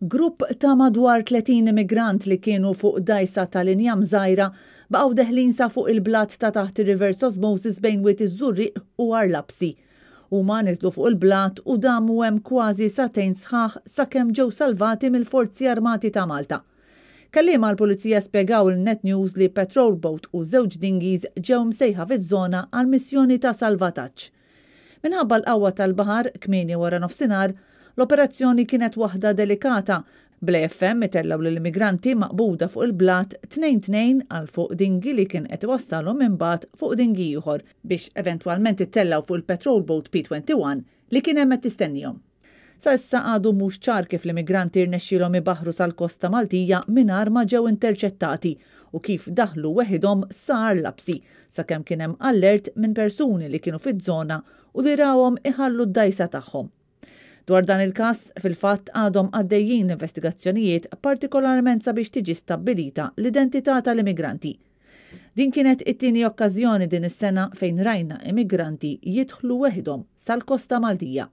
Grupp ta' madwar 30 immigrant li kienu fuq dajsa tal-Injam Żgħira baqgħu deħlin sa fuq il-blat ta' taħt ir-Reverse Osmosis bejn Wied iż-Żurriq u Arlabsi. Huma niżlu fuq il-blat u damu hemm kważi satejn sħaħ sakemm ġew salvati mill-Forzi Armati ta' Malta. Kelliema l-Pulizija spjegaw il-Net News li patrol boat u żewġ dinghies ġew msejħa fiż-żona għal missjoni ta' salvataġġ. Minħabba l-qawwa tal-baħar kmieni wara nofsinhar, l-operazzjoni kienet waħda delikata. Bl-AFM itellaw lill-immigranti maqbuda fuq il-blat 2-2 għal fuq dinghi li kien qed iwassalhom imbagħad fuq dinghi ieħor biex eventwalment ittellaw fuq il-patrol boat P21 li kien hemm qed tistennihom. Sa issa għadu mhux ċar kif l-immigranti rnexxielhom ibaħħru sal-kosta Maltija mingħajr ma ġew interċettati u kif daħlu weħidhom sa Arlabsi sakemm kien hemm allert minn persuni li kienu fiż-żona u li rawhom iħallu d-dajsa tagħhom. Dwar dan il-każ fil-fatt għadhom għaddejjin investigazzjonijiet partikolarment sabiex tiġi stabbilita l-identità tal-immigranti. Din kienet it-tieni okkażjoni din is-sena fejn rajna immigranti jidħlu weħidhom sal-Kosta Maltija.